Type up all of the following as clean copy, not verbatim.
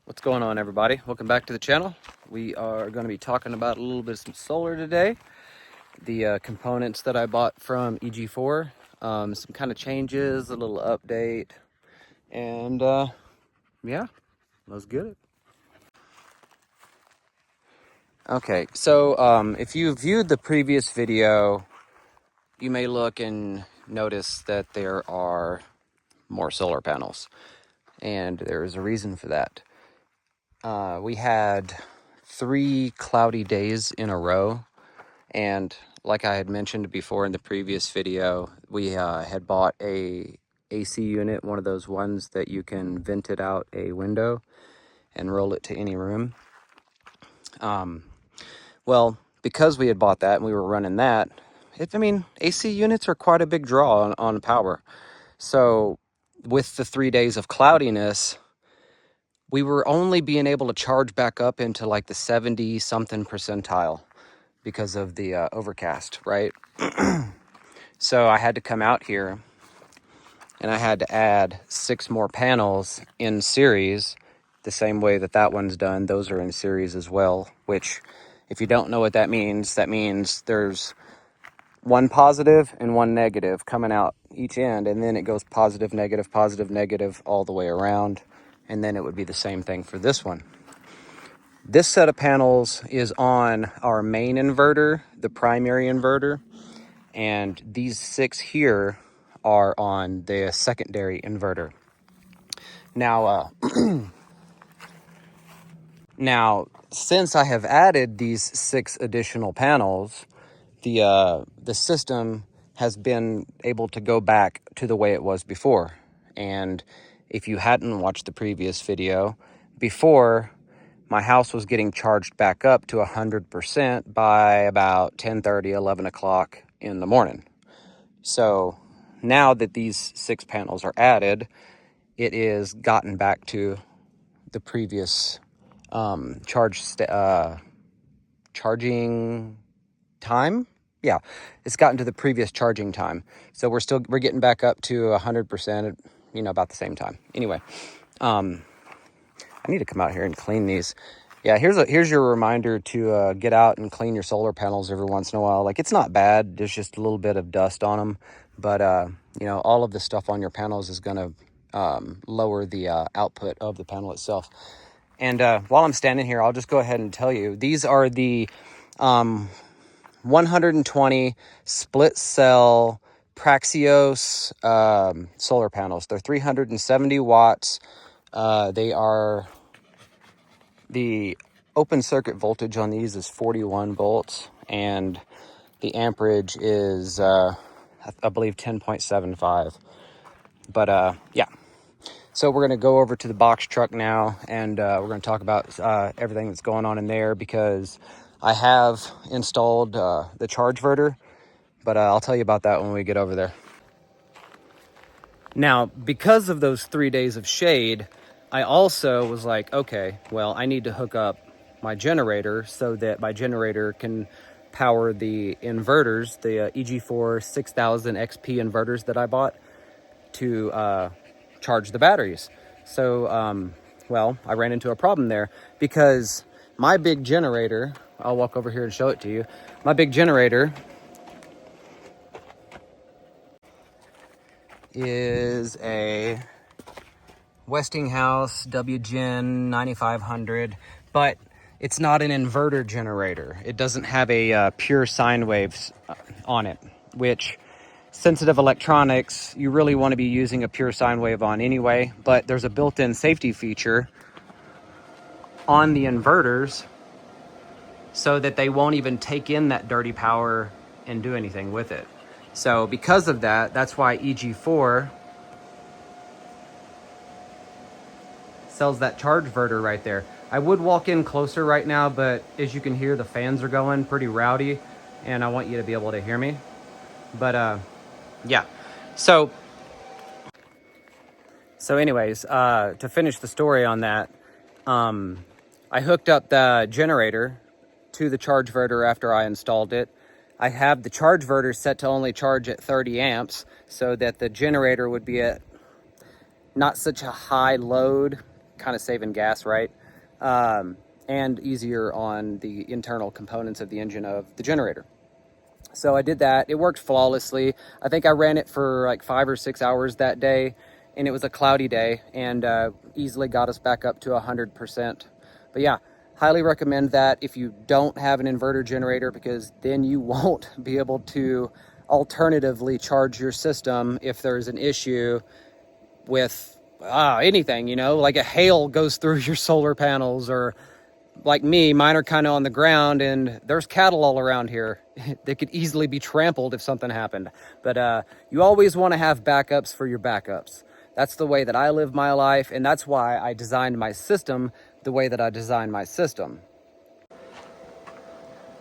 What's going on, everybody? Welcome back to the channel. We are going to be talking about a little bit of some solar today. The components that I bought from EG4, some kind of changes, a little update, and yeah, let's get it. Okay, so if you viewed the previous video, you may look and notice that there are more solar panels, and there is a reason for that. We had 3 cloudy days in a row, and like I had mentioned before in the previous video, we had bought a AC unit, one of those ones that you can vent it out a window and roll it to any room. Well, because we had bought that and we were running that, AC units are quite a big draw on power. So with the 3 days of cloudiness, we were only being able to charge back up into like the 70 something percentile because of the overcast, right? So I had to come out here and I had to add 6 more panels in series, the same way that that one's done. Those are in series as well, which if you don't know what that means there's one positive and one negative coming out each end, and then it goes positive, negative all the way around. And then it would be the same thing for this one. This set of panels is on our main inverter, the primary inverter, and these 6 here are on the secondary inverter. Now, now since I have added these 6 additional panels, the system has been able to go back to the way it was before. And if you hadn't watched the previous video, before, my house was getting charged back up to 100% by about 10:30, 11 o'clock in the morning. So now that these 6 panels are added, it is gotten back to the previous charging time. Yeah, it's gotten to the previous charging time. So we're getting back up to 100%, about the same time. Anyway, I need to come out here and clean these. Yeah, here's your reminder to get out and clean your solar panels every once in a while. Like, it's not bad. There's just a little bit of dust on them, but all of the stuff on your panels is going to lower the output of the panel itself. And while I'm standing here, I'll just go ahead and tell you, these are the 120 split cell Praxios solar panels. They're 370 watts. The open circuit voltage on these is 41 volts, and the amperage is, I believe, 10.75. But yeah, so we're going to go over to the box truck now, and we're going to talk about everything that's going on in there, because I have installed the charge verter, but I'll tell you about that when we get over there. Now, because of those 3 days of shade, I also was like, okay, well, I need to hook up my generator so that my generator can power the inverters, the EG4 6000 XP inverters that I bought to charge the batteries. So, well, I ran into a problem there, because my big generator, I'll walk over here and show it to you. My big generator is a Westinghouse WGen 9500, but it's not an inverter generator. It doesn't have a pure sine waves on it, which sensitive electronics, you really want to be using a pure sine wave on anyway, but there's a built-in safety feature on the inverters so that they won't even take in that dirty power and do anything with it. So because of that, that's why EG4 sells that charge verter right there. I would walk in closer right now, but as you can hear, the fans are going pretty rowdy, and I want you to be able to hear me. But yeah, so anyways, to finish the story on that, I hooked up the generator to the charge verter after I installed it. I have the charge verter set to only charge at 30 amps so that the generator would be at not such a high load kind of saving gas, right? And easier on the internal components of the engine of the generator. So I did that. It worked flawlessly. I think I ran it for like 5 or 6 hours that day, and it was a cloudy day, and easily got us back up to 100%. But yeah, highly recommend that if you don't have an inverter generator, because then you won't be able to alternatively charge your system if there's an issue with anything, you know, like a hail goes through your solar panels, or like me, mine are kind of on the ground and there's cattle all around here. They could easily be trampled if something happened. But you always want to have backups for your backups. That's the way that I live my life, and that's why I designed my system the way that I designed my system.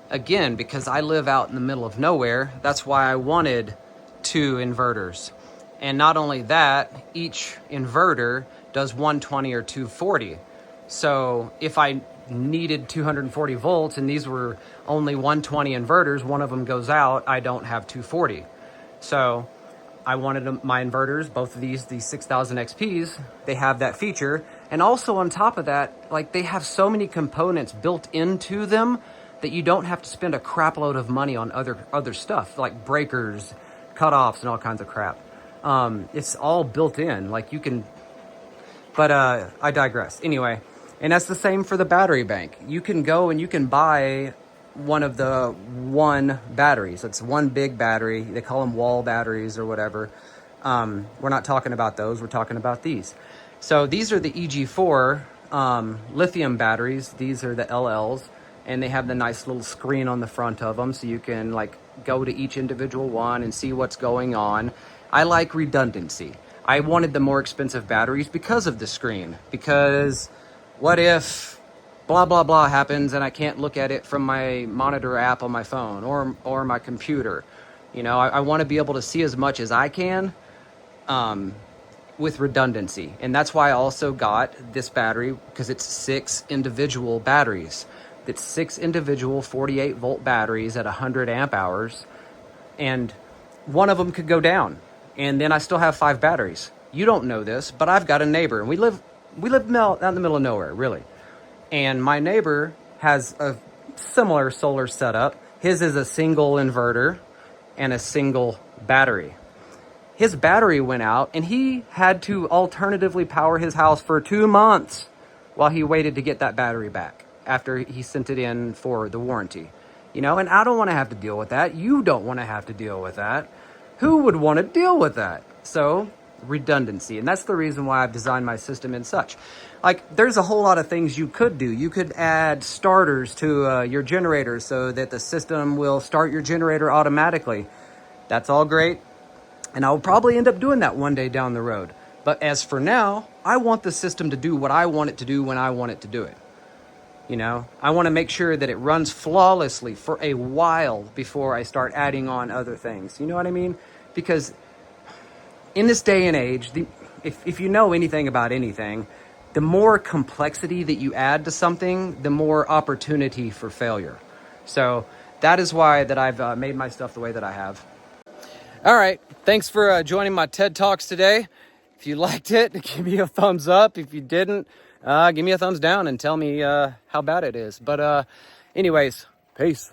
Again, because I live out in the middle of nowhere, that's why I wanted 2 inverters. And not only that, each inverter does 120 or 240. So if I needed 240 volts and these were only 120 inverters, one of them goes out, I don't have 240. So I wanted my inverters, both of these 6000 XPs, they have that feature. And also on top of that, like, they have so many components built into them that you don't have to spend a crap load of money on other stuff like breakers, cutoffs, and all kinds of crap. It's all built in, like you can, but I digress. Anyway, and that's the same for the battery bank. You can go and you can buy one of the one batteries. It's one big battery. They call them wall batteries or whatever. We're not talking about those. We're talking about these. So these are the EG4 lithium batteries. These are the LLs, and they have the nice little screen on the front of them, so you can like go to each individual one and see what's going on. I like redundancy. I wanted the more expensive batteries because of the screen, because what if blah, blah, blah happens and I can't look at it from my monitor app on my phone or my computer. You know, I want to be able to see as much as I can with redundancy. And that's why I also got this battery, because it's 6 individual batteries. It's 6 individual 48 volt batteries at 100 amp hours. And one of them could go down, and then I still have 5 batteries. You don't know this, but I've got a neighbor, and we live out in the middle of nowhere, really. And my neighbor has a similar solar setup. His is a single inverter and a single battery. His battery went out, and he had to alternatively power his house for 2 months while he waited to get that battery back after he sent it in for the warranty. You know, and I don't want to have to deal with that. You don't want to have to deal with that. Who would want to deal with that? So, redundancy. And that's the reason why I've designed my system in such. Like, there's a whole lot of things you could do. You could add starters to your generator so that the system will start your generator automatically. That's all great. And I'll probably end up doing that one day down the road. But as for now, I want the system to do what I want it to do when I want it to do it. You know, I want to make sure that it runs flawlessly for a while before I start adding on other things. You know what I mean? Because in this day and age, if you know anything about anything, the more complexity that you add to something, the more opportunity for failure. So that is why that I've made my stuff the way that I have. All right. Thanks for joining my TED Talks today. If you liked it, give me a thumbs up. If you didn't, give me a thumbs down and tell me how bad it is. But anyways, peace.